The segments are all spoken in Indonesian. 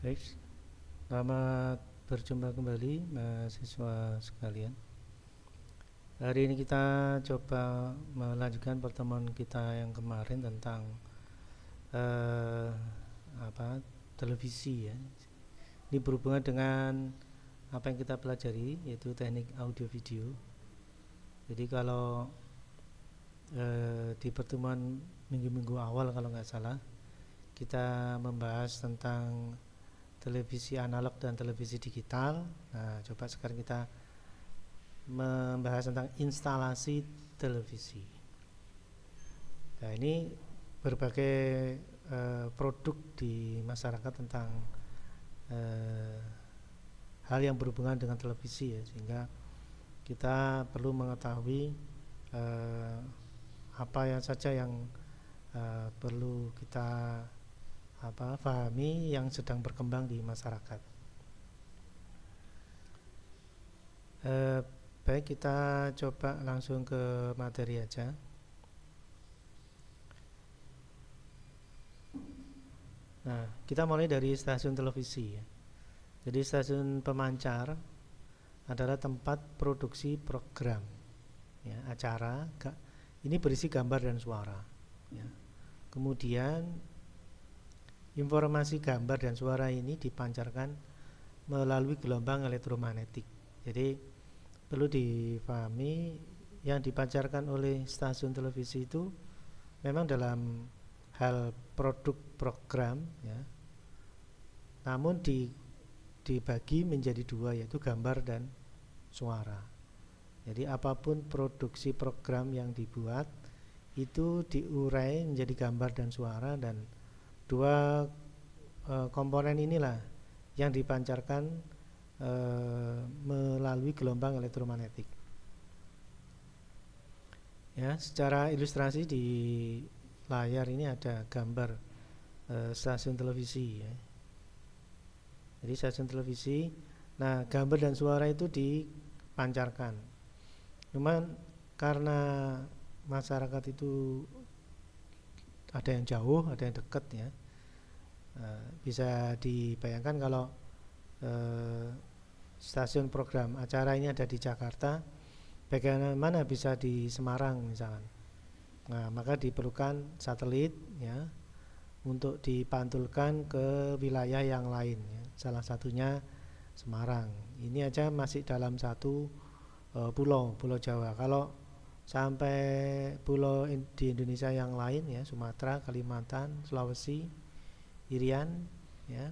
Baik, selamat berjumpa kembali mahasiswa sekalian. Hari ini kita coba melanjutkan pertemuan kita yang kemarin tentang eh, televisi ya. Ini berhubungan dengan apa yang kita pelajari, yaitu teknik audio video. Jadi kalau di pertemuan minggu-minggu awal kalau nggak salah, kita membahas tentang televisi analog dan televisi digital. Nah, coba sekarang kita membahas tentang instalasi televisi. Nah, ini berbagai produk di masyarakat tentang hal yang berhubungan dengan televisi ya, sehingga kita perlu mengetahui apa yang saja yang perlu kita pahami yang sedang berkembang di masyarakat. Baik, kita coba langsung ke materi aja. Nah, kita mulai dari stasiun televisi ya. Jadi stasiun pemancar adalah tempat produksi program ya, acara. Ini berisi gambar dan suara ya. Kemudian informasi gambar dan suara ini dipancarkan melalui gelombang elektromagnetik. Jadi perlu dipahami yang dipancarkan oleh stasiun televisi itu memang dalam hal produk program ya. Namun dibagi menjadi dua, yaitu gambar dan suara. Jadi apapun produksi program yang dibuat itu diurai menjadi gambar dan suara, dan dua komponen inilah yang dipancarkan melalui gelombang elektromagnetik. Ya, secara ilustrasi di layar ini ada gambar stasiun televisi ya. Jadi stasiun televisi, nah gambar dan suara itu dipancarkan. Cuman karena masyarakat itu ada yang jauh, ada yang dekat ya. Bisa dibayangkan kalau stasiun program acara ini ada di Jakarta, bagaimana bisa di Semarang misalkan. Nah, maka diperlukan satelit ya untuk dipantulkan ke wilayah yang lain ya. Salah satunya Semarang. Ini aja masih dalam satu pulau Jawa. Kalau sampai pulau di Indonesia yang lain ya, Sumatera, Kalimantan, Sulawesi, Irian ya.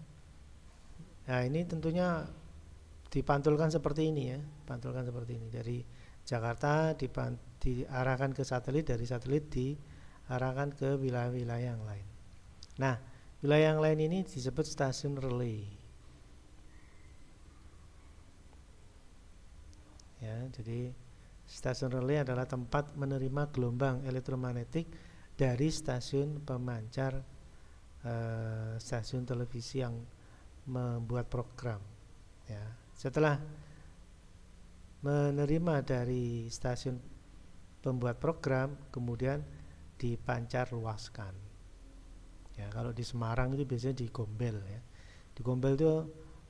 Nah, ini tentunya dipantulkan seperti ini ya, pantulkan seperti ini. Dari Jakarta diarahkan ke satelit, dari satelit diarahkan ke wilayah-wilayah yang lain. Nah, wilayah yang lain ini disebut stasiun relay. Ya, jadi stasiun relay adalah tempat menerima gelombang elektromagnetik dari stasiun pemancar stasiun televisi yang membuat program ya. Setelah menerima dari stasiun pembuat program, kemudian dipancar luaskan ya. Kalau di Semarang itu biasanya di Gombel ya. Di Gombel itu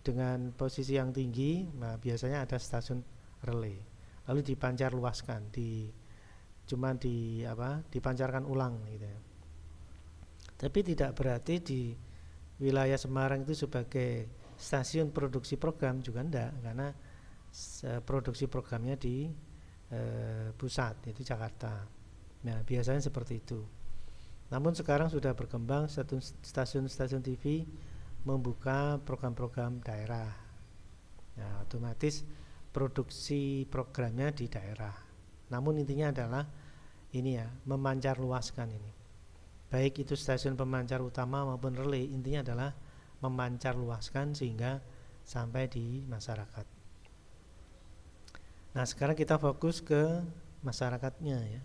dengan posisi yang tinggi, nah biasanya ada stasiun relay, lalu dipancar luaskan, dipancarkan ulang gitu ya. Tapi tidak berarti di wilayah Semarang itu sebagai stasiun produksi program, juga enggak, karena produksi programnya di pusat, yaitu Jakarta. Nah, biasanya seperti itu. Namun sekarang sudah berkembang stasiun-stasiun TV membuka program-program daerah. Nah, otomatis produksi programnya di daerah. Namun intinya adalah ini ya, memancar luaskan ini. Baik itu stasiun pemancar utama maupun relay, intinya adalah memancar luaskan sehingga sampai di masyarakat. Nah, sekarang kita fokus ke masyarakatnya ya.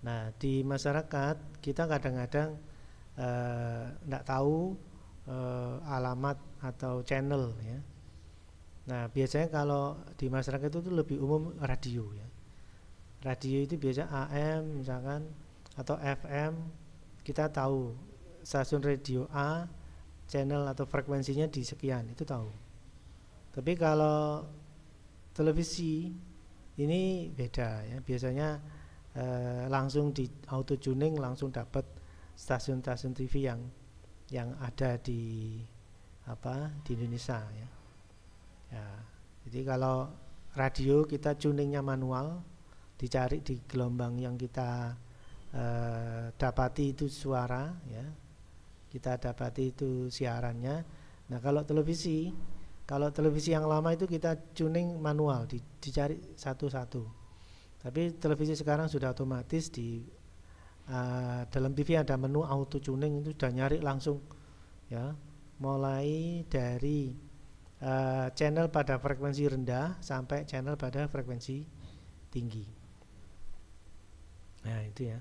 Nah, di masyarakat kita kadang-kadang tidak tahu alamat atau channel ya. Nah, biasanya kalau di masyarakat itu lebih umum radio ya. Radio itu biasa AM misalkan atau FM. Kita tahu stasiun radio A channel atau frekuensinya di sekian, itu tahu. Tapi kalau televisi ini beda ya, biasanya langsung di auto tuning langsung dapat stasiun-stasiun TV yang ada di Indonesia ya. Ya, jadi kalau radio kita tuningnya manual, dicari di gelombang yang kita dapati itu suara ya, kita dapati itu siarannya. Nah kalau televisi yang lama itu kita tuning manual, dicari satu-satu. Tapi televisi sekarang sudah otomatis dalam TV ada menu auto tuning, itu sudah nyari langsung ya, mulai dari channel pada frekuensi rendah sampai channel pada frekuensi tinggi. Nah itu ya.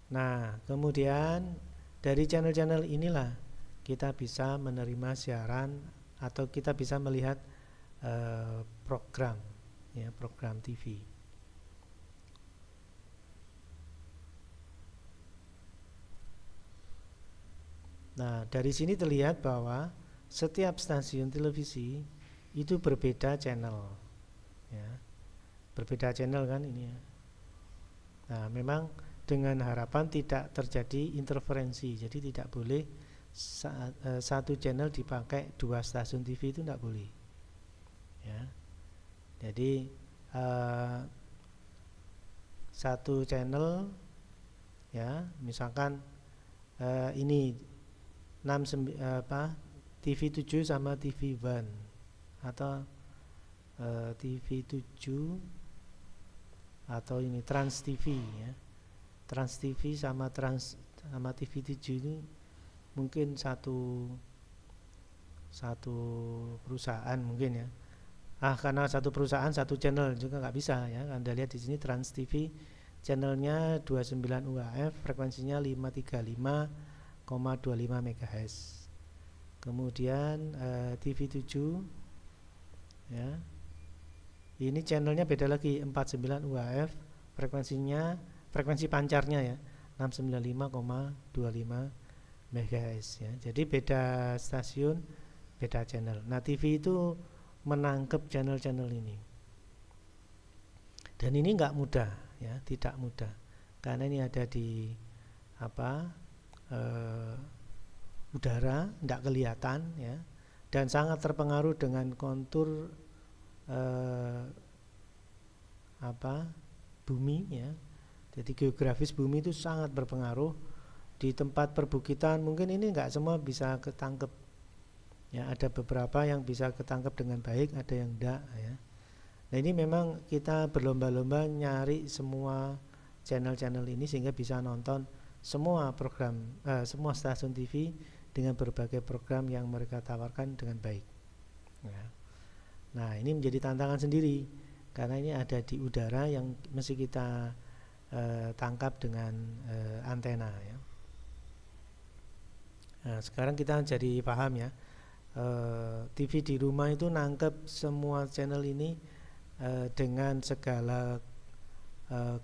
Nah kemudian dari channel-channel inilah kita bisa menerima siaran atau kita bisa melihat program ya, program TV. Nah dari sini terlihat bahwa setiap stasiun televisi itu berbeda channel ya, berbeda channel kan ini ya. Nah memang dengan harapan tidak terjadi interferensi, jadi tidak boleh satu channel dipakai dua stasiun TV, itu tidak boleh ya. Jadi satu channel ya, misalkan ini TV 7 sama TV 1 atau TV 7 atau ini Trans TV ya. Trans TV sama TV 7 ini mungkin satu perusahaan mungkin ya. Karena satu perusahaan satu channel juga nggak bisa ya. Anda lihat di sini Trans TV channelnya 29 UHF, frekuensinya 535,25 MHz. Kemudian TV 7 ya. Ini channelnya beda lagi, 49 UHF, frekuensi pancarnya ya 695,25 MHz ya. Jadi beda stasiun, beda channel. Nah, TV itu menangkap channel-channel ini. Dan ini enggak mudah ya, tidak mudah. Karena ini ada di udara, enggak kelihatan ya. Dan sangat terpengaruh dengan kontur bumi ya. Jadi geografis bumi itu sangat berpengaruh. Di tempat perbukitan mungkin ini enggak semua bisa ketangkep ya, ada beberapa yang bisa ketangkep dengan baik, ada yang enggak ya. Nah ini memang kita berlomba-lomba nyari semua channel-channel ini sehingga bisa nonton semua program, semua stasiun TV dengan berbagai program yang mereka tawarkan dengan baik ya. Nah ini menjadi tantangan sendiri karena ini ada di udara yang mesti kita tangkap dengan antena ya. Nah, sekarang kita jadi paham ya, TV di rumah itu nangkep semua channel ini dengan segala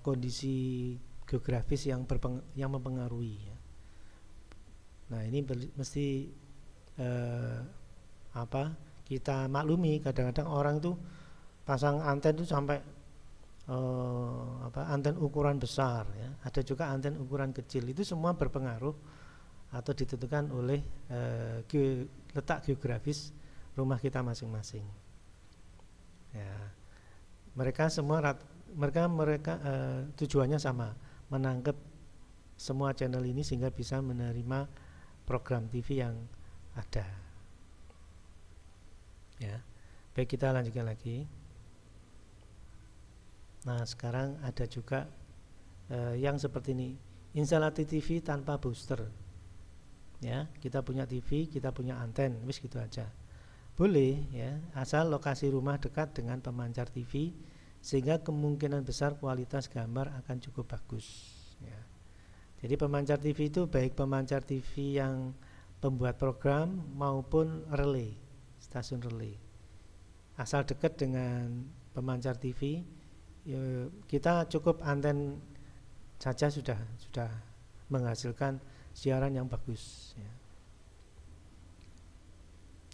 kondisi geografis yang mempengaruhi ya. Nah ini mesti kita maklumi, kadang-kadang orang tuh pasang anten tuh sampai anten ukuran besar ya, ada juga anten ukuran kecil, itu semua berpengaruh atau ditentukan oleh letak geografis rumah kita masing-masing ya. Mereka tujuannya sama, menangkap semua channel ini sehingga bisa menerima program TV yang ada ya. Baik, kita lanjutkan lagi. Nah sekarang ada juga yang seperti ini, instalasi TV tanpa booster ya. Kita punya TV, kita punya anten, wis gitu aja boleh ya, asal lokasi rumah dekat dengan pemancar TV sehingga kemungkinan besar kualitas gambar akan cukup bagus ya. Jadi pemancar TV itu baik pemancar TV yang pembuat program maupun relay, stasiun relay, asal dekat dengan pemancar TV ya, kita cukup anten saja sudah menghasilkan siaran yang bagus ya.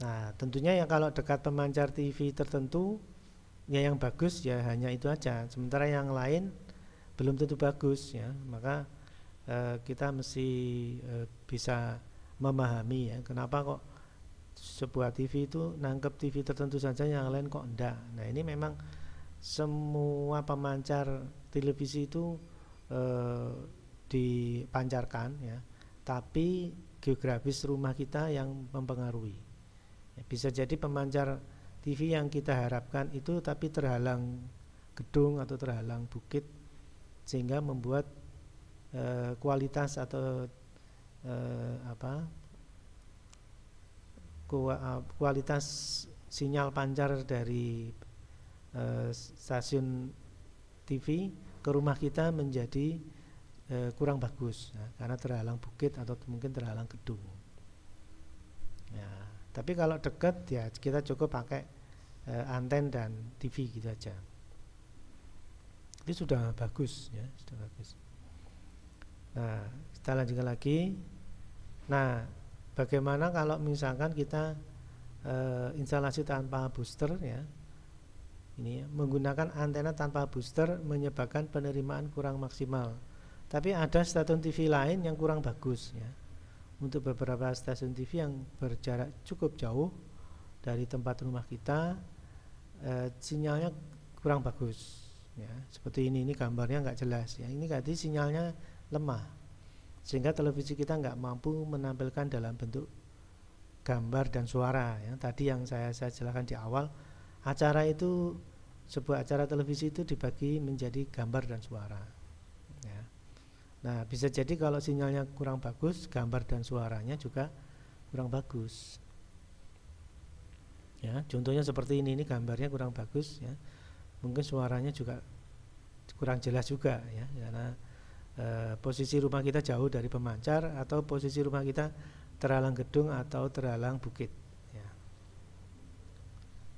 Nah, tentunya yang kalau dekat pemancar TV tertentu, ya yang bagus ya hanya itu aja. Sementara yang lain belum tentu bagus ya. Maka kita mesti bisa memahami ya, kenapa kok sebuah TV itu nangkep TV tertentu saja, yang lain kok enggak. Nah, ini memang semua pemancar televisi itu eh, dipancarkan ya, tapi geografis rumah kita yang mempengaruhi ya, bisa jadi pemancar TV yang kita harapkan itu tapi terhalang gedung atau terhalang bukit, sehingga membuat kualitas atau apa kualitas sinyal pancar dari stasiun TV ke rumah kita menjadi kurang bagus ya, karena terhalang bukit atau mungkin terhalang gedung ya. Tapi kalau dekat ya kita cukup pakai anten dan TV gitu aja, itu sudah bagus ya, sudah bagus. Nah, kita lanjutkan lagi. Nah, bagaimana kalau misalkan kita instalasi tanpa booster ya, ini ya, menggunakan antena tanpa booster menyebabkan penerimaan kurang maksimal. Tapi ada stasiun TV lain yang kurang bagus ya. Untuk beberapa stasiun TV yang berjarak cukup jauh dari tempat rumah kita, sinyalnya kurang bagus ya. Seperti ini gambarnya nggak jelas ya. Ini berarti sinyalnya lemah, sehingga televisi kita nggak mampu menampilkan dalam bentuk gambar dan suara ya. Tadi yang saya jelaskan di awal, acara itu, sebuah acara televisi itu dibagi menjadi gambar dan suara ya. Nah, bisa jadi kalau sinyalnya kurang bagus, gambar dan suaranya juga kurang bagus ya. Contohnya seperti ini gambarnya kurang bagus ya, mungkin suaranya juga kurang jelas juga ya, karena posisi rumah kita jauh dari pemancar, atau posisi rumah kita terhalang gedung atau terhalang bukit ya.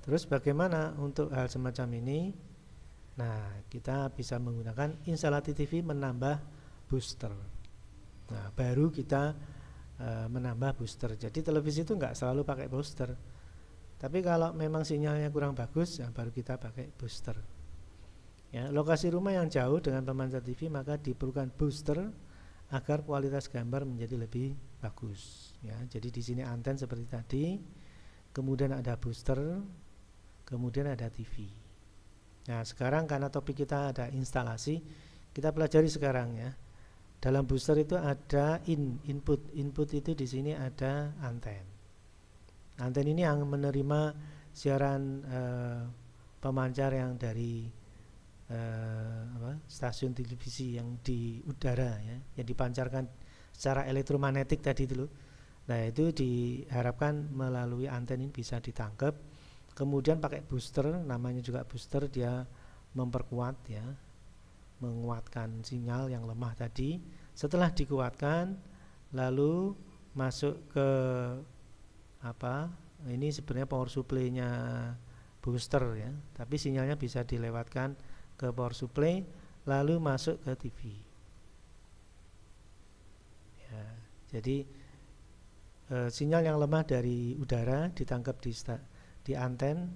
Terus bagaimana untuk hal semacam ini? Nah, kita bisa menggunakan instalasi TV menambah booster. Nah, baru kita menambah booster. Jadi televisi itu enggak selalu pakai booster, tapi kalau memang sinyalnya kurang bagus ya baru kita pakai booster ya. Lokasi rumah yang jauh dengan pemancar TV maka diperlukan booster agar kualitas gambar menjadi lebih bagus ya. Jadi di sini anten seperti tadi, kemudian ada booster, kemudian ada TV. Nah, sekarang karena topik kita ada instalasi, kita pelajari sekarang ya. Dalam booster itu ada input itu di sini ada anten. Anten ini yang menerima siaran pemancar yang dari stasiun televisi yang di udara ya, yang dipancarkan secara elektromagnetik tadi dulu. Nah, itu diharapkan melalui anten ini bisa ditangkap. Kemudian pakai booster, namanya juga booster, dia memperkuat ya, menguatkan sinyal yang lemah tadi. Setelah dikuatkan, lalu masuk ke ini sebenarnya power supply-nya booster ya, tapi sinyalnya bisa dilewatkan ke power supply lalu masuk ke TV ya. Jadi sinyal yang lemah dari udara ditangkap di anten,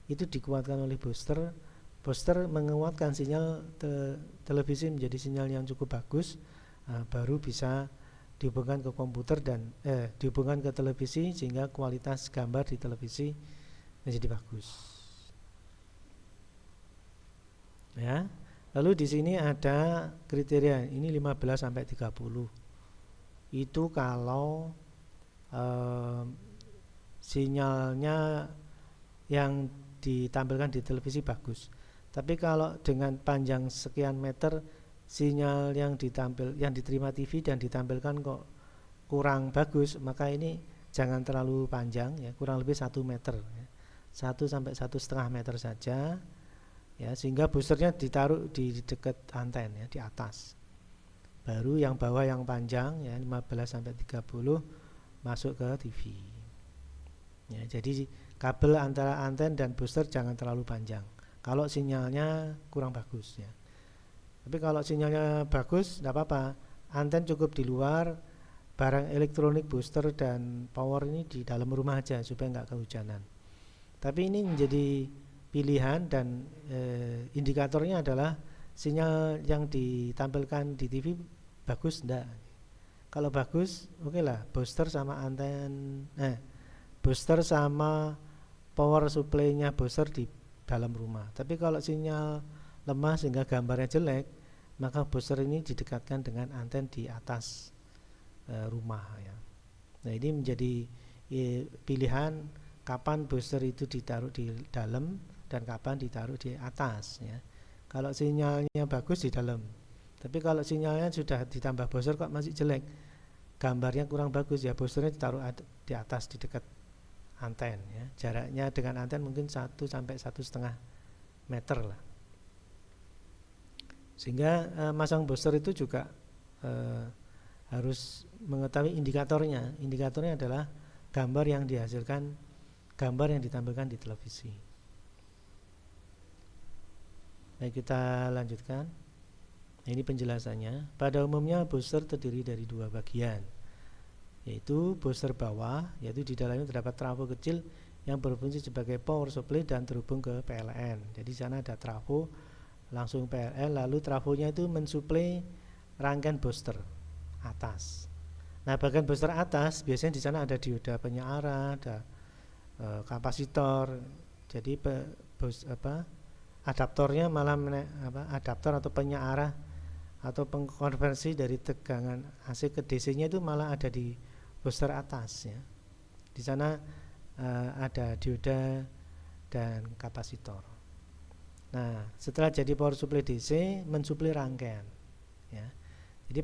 itu dikuatkan oleh booster. Booster menguatkan sinyal televisi menjadi sinyal yang cukup bagus, baru bisa dihubungkan ke komputer dan dihubungkan ke televisi, sehingga kualitas gambar di televisi menjadi bagus ya. Lalu di sini ada kriteria, ini 15 sampai 30. Itu kalau sinyalnya yang ditampilkan di televisi bagus. Tapi kalau dengan panjang sekian meter, sinyal yang diterima TV dan ditampilkan kok kurang bagus, maka ini jangan terlalu panjang ya, kurang lebih 1 meter ya. 1 sampai 1,5 meter saja ya, sehingga boosternya ditaruh di dekat anten ya, di atas. Baru yang bawah yang panjang ya, 15 sampai 30 masuk ke TV ya. Jadi kabel antara anten dan booster jangan terlalu panjang kalau sinyalnya kurang bagus ya. Tapi kalau sinyalnya bagus, tidak apa-apa, anten cukup di luar, barang elektronik booster dan power ini di dalam rumah aja supaya nggak kehujanan. Tapi ini menjadi pilihan dan indikatornya adalah sinyal yang ditampilkan di TV bagus enggak. Kalau bagus, oke lah, booster sama power supply-nya booster di dalam rumah. Tapi kalau sinyal lemah sehingga gambarnya jelek, maka booster ini didekatkan dengan anten di atas rumah ya. Nah, ini menjadi pilihan kapan booster itu ditaruh di dalam dan kapan ditaruh di atas ya. Kalau sinyalnya bagus di dalam, tapi kalau sinyalnya sudah ditambah booster kok masih jelek, gambarnya kurang bagus ya, boosternya ditaruh di atas di dekat anten ya. Jaraknya dengan anten mungkin 1 sampai 1,5 meter lah. Sehingga masang booster itu juga harus mengetahui indikatornya. Indikatornya adalah gambar yang dihasilkan, gambar yang ditampilkan di televisi. Baik, kita lanjutkan. Nah, ini penjelasannya. Pada umumnya booster terdiri dari 2 bagian, yaitu booster bawah, yaitu di dalamnya terdapat trafo kecil yang berfungsi sebagai power supply dan terhubung ke PLN. Jadi di sana ada trafo langsung PLN, lalu trafonya itu mensuplai rangkaian booster atas. Nah, bagian booster atas biasanya di sana ada dioda penyearah, ada kapasitor. Jadi adaptornya malah adaptor atau penyearah atau pengkonversi dari tegangan AC ke DC-nya itu malah ada di booster atas ya. Di sana ada dioda dan kapasitor. Nah, setelah jadi power supply DC mensuplai rangkaian ya. Jadi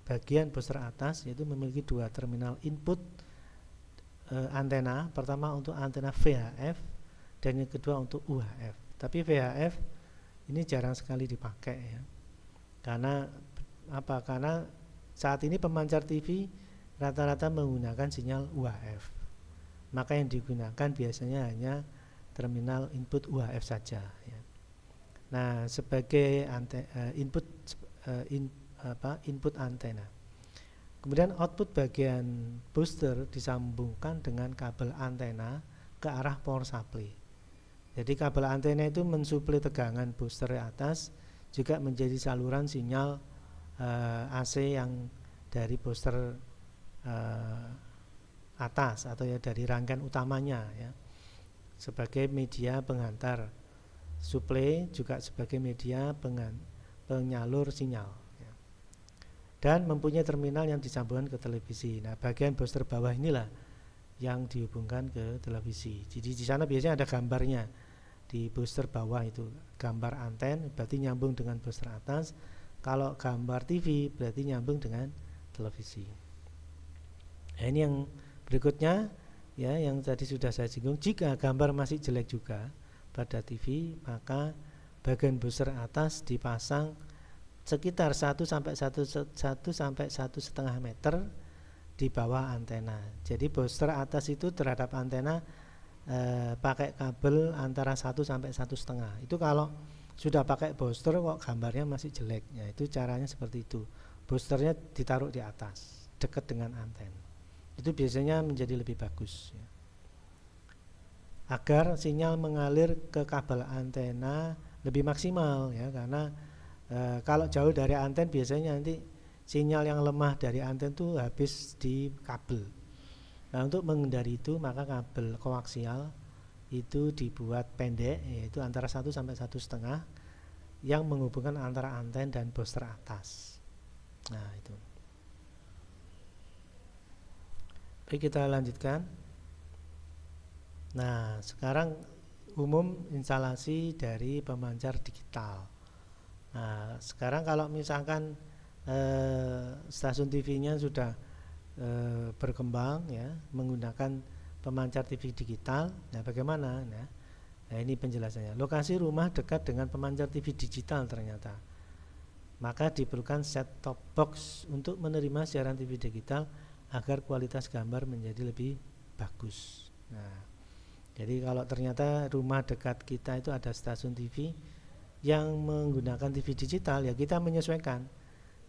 bagian booster atas yaitu memiliki 2 terminal input antena. Pertama untuk antena VHF dan yang kedua untuk UHF. Tapi VHF ini jarang sekali dipakai ya. Karena apa? Karena saat ini pemancar TV rata-rata menggunakan sinyal UHF. Maka yang digunakan biasanya hanya terminal input UHF saja ya. Nah, sebagai input antena. Kemudian output bagian booster disambungkan dengan kabel antena ke arah power supply. Jadi kabel antena itu mensuplai tegangan booster di atas, juga menjadi saluran sinyal AC yang dari booster atas atau ya dari rangkaian utamanya ya, sebagai media penghantar suplai, juga sebagai media penyalur sinyal ya. Dan mempunyai terminal yang disambungkan ke televisi. Nah, bagian booster bawah inilah yang dihubungkan ke televisi. Jadi di sana biasanya ada gambarnya di booster bawah, itu gambar anten berarti nyambung dengan booster atas. Kalau gambar TV berarti nyambung dengan televisi. Nah, ini yang berikutnya ya, yang tadi sudah saya singgung. Jika gambar masih jelek juga pada TV, maka bagian booster atas dipasang sekitar 1 sampai 1,5 meter di bawah antena. Jadi booster atas itu terhadap antena pakai kabel antara 1 sampai 1,5. Itu kalau sudah pakai booster kok gambarnya masih jelek ya, itu caranya seperti itu. Boosternya ditaruh di atas dekat dengan anten. Itu biasanya menjadi lebih bagus ya, agar sinyal mengalir ke kabel antena lebih maksimal ya. Karena kalau jauh dari anten biasanya nanti sinyal yang lemah dari anten itu habis di kabel. Nah, untuk menghindari itu maka kabel koaksial itu dibuat pendek, yaitu antara 1 sampai 1,5 yang menghubungkan antara anten dan booster atas. Nah, itu. Baik, kita lanjutkan. Nah, sekarang umum instalasi dari pemancar digital. Nah, sekarang kalau misalkan stasiun TV-nya sudah berkembang ya, menggunakan pemancar TV digital, nah bagaimana? Nah, ini penjelasannya. Lokasi rumah dekat dengan pemancar TV digital ternyata, maka diperlukan set-top box untuk menerima siaran TV digital agar kualitas gambar menjadi lebih bagus. Nah, jadi kalau ternyata rumah dekat kita itu ada stasiun TV yang menggunakan TV digital, ya kita menyesuaikan.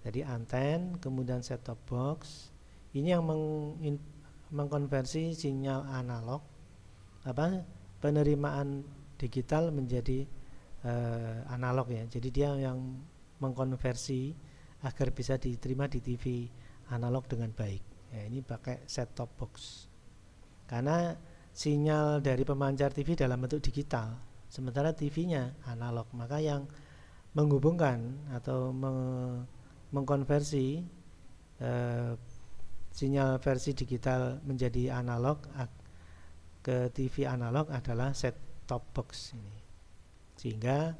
Jadi anten, kemudian set-top box Ini yang mengkonversi sinyal analog penerimaan digital menjadi analog ya. Jadi dia yang mengkonversi agar bisa diterima di TV analog dengan baik. Ya, ini pakai set top box. Karena sinyal dari pemancar TV dalam bentuk digital, sementara TV-nya analog, maka yang menghubungkan atau mengkonversi sinyal versi digital menjadi analog ke TV analog adalah set top box ini. Sehingga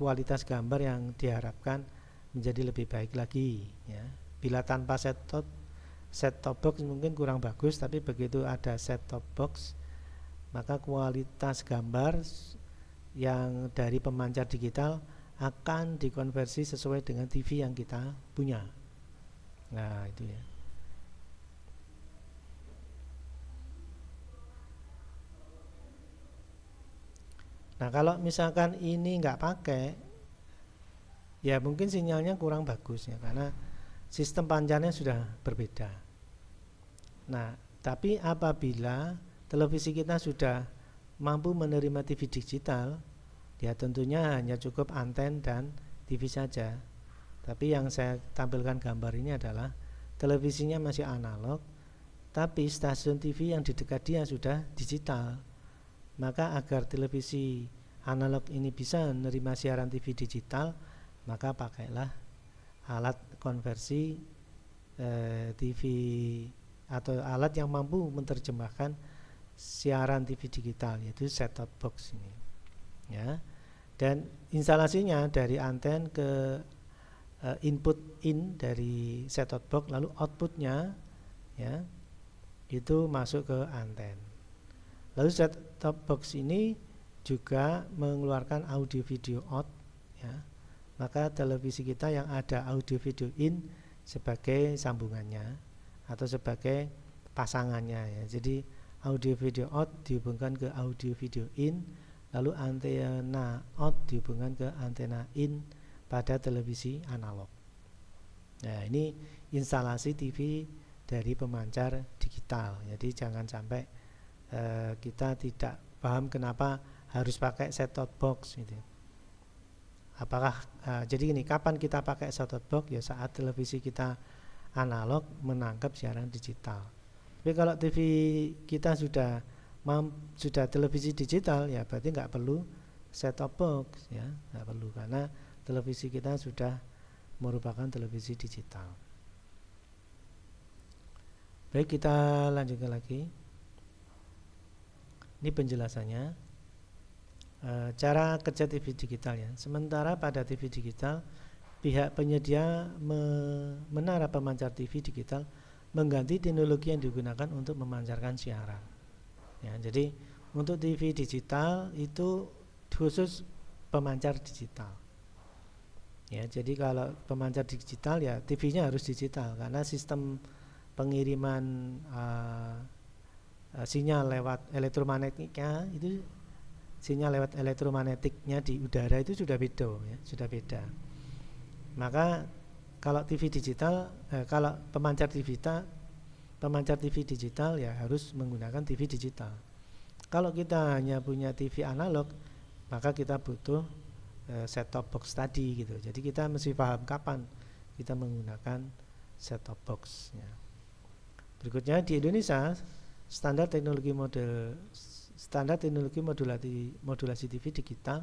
kualitas gambar yang diharapkan menjadi lebih baik lagi ya. Bila tanpa set top box mungkin kurang bagus, tapi begitu ada set top box maka kualitas gambar yang dari pemancar digital akan dikonversi sesuai dengan TV yang kita punya. Nah, itu ya. Nah, kalau misalkan ini nggak pakai, ya mungkin sinyalnya kurang bagus ya, karena sistem pancarnya sudah berbeda. Nah, tapi apabila televisi kita sudah mampu menerima TV digital, ya tentunya hanya cukup anten dan TV saja. Tapi yang saya tampilkan gambar ini adalah televisinya masih analog, tapi stasiun TV yang di dekat dia sudah digital. Maka agar televisi analog ini bisa menerima siaran TV digital, maka pakailah alat konversi TV atau alat yang mampu menerjemahkan siaran TV digital, yaitu set top box ini ya. Dan instalasinya dari anten ke input in dari set top box, lalu outputnya ya itu masuk ke anten. Lalu set top box ini juga mengeluarkan audio video out ya. Maka televisi kita yang ada audio video in sebagai sambungannya atau sebagai pasangannya ya. Jadi audio video out dihubungkan ke audio video in, lalu antena out dihubungkan ke antena in pada televisi analog. Nah, ini instalasi TV dari pemancar digital. Jadi jangan sampai kita tidak paham kenapa harus pakai set top box gitu. Apakah jadi gini, kapan kita pakai set top box? Ya saat televisi kita analog menangkap siaran digital. Tapi kalau TV kita sudah televisi digital, ya berarti nggak perlu set top box ya, nggak perlu, karena televisi kita sudah merupakan televisi digital. Baik, kita lanjutkan lagi. Ini penjelasannya, cara kerja TV digital ya. Sementara pada TV digital, pihak penyedia menara pemancar TV digital mengganti teknologi yang digunakan untuk memancarkan siaran. Ya, jadi untuk TV digital itu khusus pemancar digital. Ya, jadi kalau pemancar digital ya TV-nya harus digital, karena sistem pengiriman sinyal lewat elektromagnetiknya itu, sinyal lewat elektromagnetiknya di udara itu sudah beda. Maka kalau TV digital, kalau pemancar TV digital ya harus menggunakan TV digital. Kalau kita hanya punya TV analog, maka kita butuh set top box tadi gitu. Jadi kita mesti paham kapan kita menggunakan set top box ya. Berikutnya, di Indonesia standar teknologi modulasi TV digital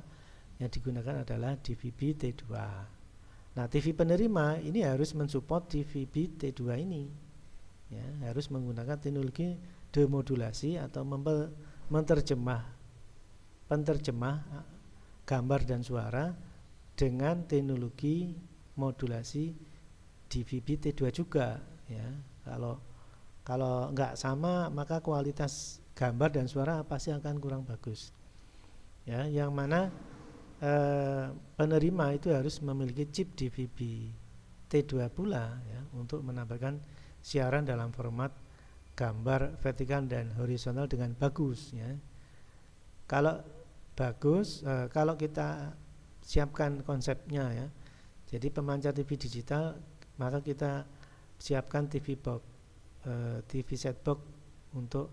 yang digunakan adalah DVB T2. Nah, TV penerima ini harus mensupport DVB T2 ini ya, harus menggunakan teknologi demodulasi atau penterjemah gambar dan suara dengan teknologi modulasi DVB T2 juga ya. Kalau enggak sama, maka kualitas gambar dan suara pasti akan kurang bagus ya. Yang mana penerima itu harus memiliki chip DVB T2 pula ya, untuk menambahkan siaran dalam format gambar vertikal dan horizontal dengan bagus ya. Kalau bagus, kalau kita siapkan konsepnya ya, jadi pemancar TV digital, maka kita siapkan TV box TV set box untuk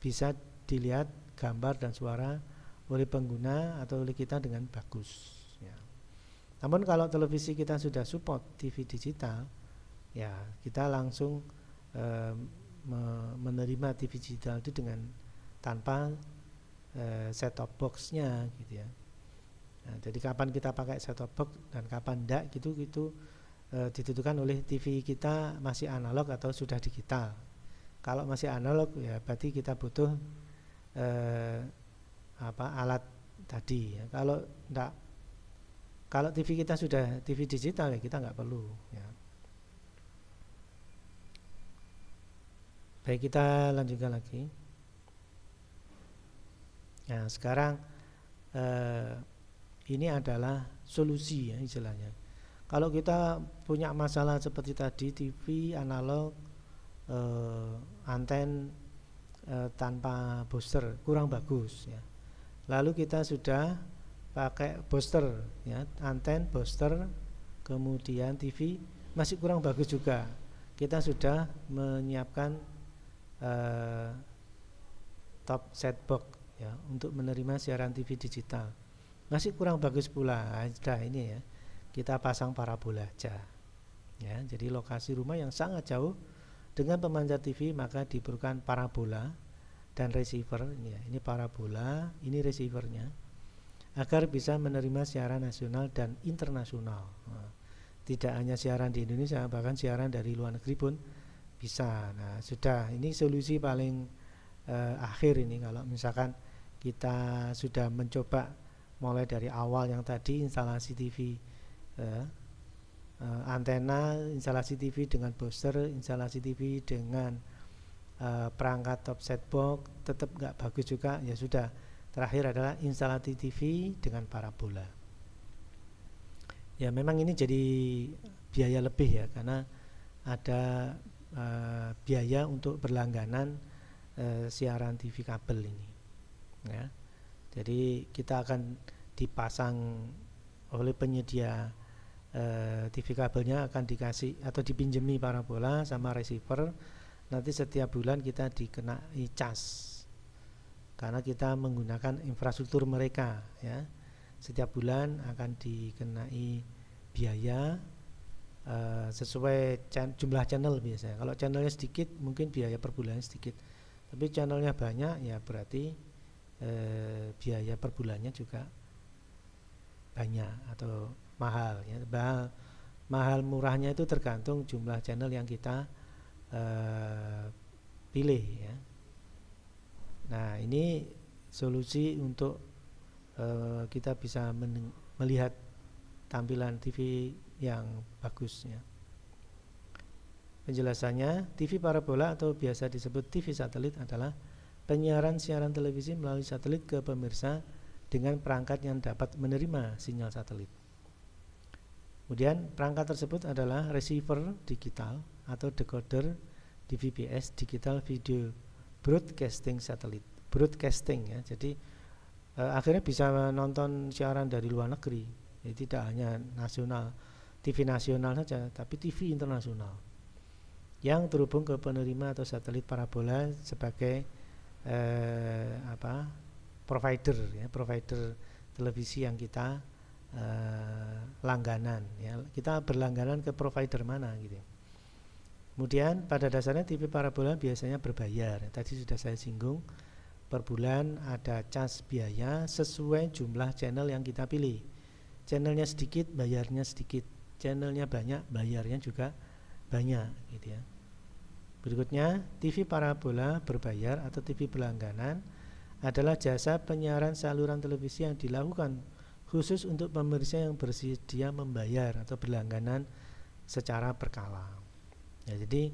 bisa dilihat gambar dan suara oleh pengguna atau oleh kita dengan bagus ya. Namun kalau televisi kita sudah support TV digital ya, kita langsung menerima TV digital itu dengan tanpa set top box-nya gitu ya. Nah, jadi kapan kita pakai set top box dan kapan enggak gitu ditentukan oleh TV kita masih analog atau sudah digital. Kalau masih analog ya berarti kita butuh alat tadi ya. Kalau TV kita sudah TV digital ya kita nggak perlu ya. Baik, kita lanjutkan lagi. Nah, sekarang ini adalah solusi ya istilahnya. Kalau kita punya masalah seperti tadi TV analog anten tanpa booster kurang bagus ya. Lalu kita sudah pakai booster ya, anten booster, kemudian TV masih kurang bagus juga. Kita sudah menyiapkan top set box ya untuk menerima siaran TV digital. Masih kurang bagus pula. Sudah ini ya. Kita pasang parabola aja. Ya, jadi lokasi rumah yang sangat jauh dengan pemancar TV maka diperlukan parabola dan receiver ini ya. Ini parabola, ini receivernya agar bisa menerima siaran nasional dan internasional. Nah, tidak hanya siaran di Indonesia, bahkan siaran dari luar negeri pun bisa. Nah, sudah ini solusi paling akhir ini kalau misalkan kita sudah mencoba mulai dari awal yang tadi instalasi TV antena, instalasi TV dengan booster, instalasi TV dengan perangkat top set box tetap nggak bagus juga ya sudah. Terakhir adalah instalasi TV dengan parabola. Ya memang ini jadi biaya lebih ya karena ada biaya untuk berlangganan siaran TV kabel ini. Ya, jadi kita akan dipasang oleh penyedia TV kabelnya akan dikasih atau dipinjemi parabola sama receiver. Nanti setiap bulan kita dikenai cas karena kita menggunakan infrastruktur mereka ya. Setiap bulan akan dikenai biaya sesuai jumlah channel biasanya. Kalau channelnya sedikit mungkin biaya per bulannya sedikit, tapi channelnya banyak ya berarti biaya per bulannya juga banyak atau mahal ya. Mahal murahnya itu tergantung jumlah channel yang kita pilih ya. Nah ini solusi untuk kita bisa melihat tampilan TV yang bagus ya. Penjelasannya, TV parabola atau biasa disebut TV satelit adalah penyiaran siaran televisi melalui satelit ke pemirsa dengan perangkat yang dapat menerima sinyal satelit. Kemudian perangkat tersebut adalah receiver digital atau decoder DVB-S, digital video broadcasting satelit. Broadcasting ya, jadi akhirnya bisa nonton siaran dari luar negeri. Jadi tidak hanya nasional, TV nasional saja, tapi TV internasional yang terhubung ke penerima atau satelit parabola sebagai provider ya, provider televisi yang kita langganan ya. Kita berlangganan ke provider mana gitu. Kemudian pada dasarnya TV parabola biasanya berbayar. Tadi sudah saya singgung, per bulan ada cas biaya sesuai jumlah channel yang kita pilih. Channelnya sedikit, bayarnya sedikit. Channelnya banyak, bayarnya juga banyak gitu ya. Berikutnya, TV parabola berbayar atau TV berlangganan adalah jasa penyiaran saluran televisi yang dilakukan khusus untuk pemirsa yang bersedia membayar atau berlangganan secara berkala. Ya, jadi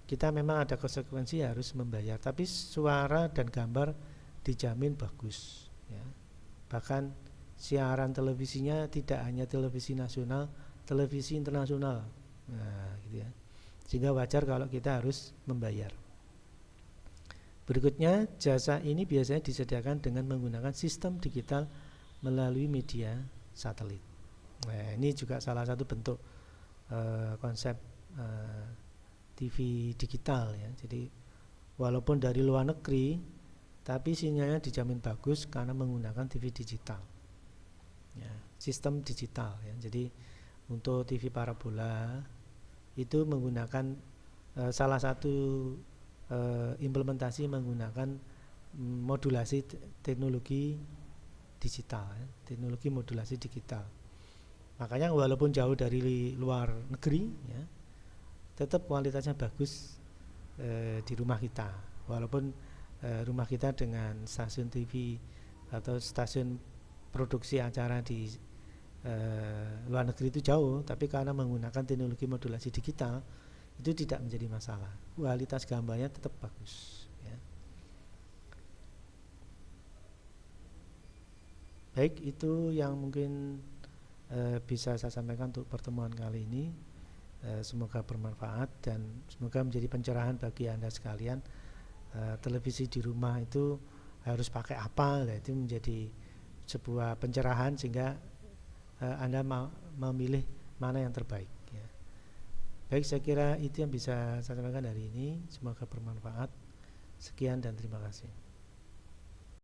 kita memang ada konsekuensi harus membayar, tapi suara dan gambar dijamin bagus ya. Bahkan siaran televisinya tidak hanya televisi nasional, televisi internasional. Nah, gitu ya. Sehingga wajar kalau kita harus membayar. Berikutnya, jasa ini biasanya disediakan dengan menggunakan sistem digital melalui media satelit. Nah, ini juga salah satu bentuk konsep TV digital ya. Jadi walaupun dari luar negeri, tapi sinyalnya dijamin bagus karena menggunakan TV digital. Ya, sistem digital ya. Jadi untuk TV parabola itu menggunakan salah satu implementasi menggunakan modulasi teknologi digital ya, teknologi modulasi digital. Makanya walaupun jauh dari luar negeri ya, tetap kualitasnya bagus di rumah kita. Walaupun rumah kita dengan stasiun TV atau stasiun produksi acara di luar negeri itu jauh, tapi karena menggunakan teknologi modulasi digital itu tidak menjadi masalah. Kualitas gambarnya tetap bagus ya. Baik, itu yang mungkin bisa saya sampaikan untuk pertemuan kali ini. Semoga bermanfaat dan semoga menjadi pencerahan bagi Anda sekalian. Televisi di rumah itu harus pakai apa, itu menjadi sebuah pencerahan sehingga Anda memilih mana yang terbaik ya. Baik, saya kira itu yang bisa saya sampaikan hari ini. Semoga bermanfaat. Sekian dan terima kasih.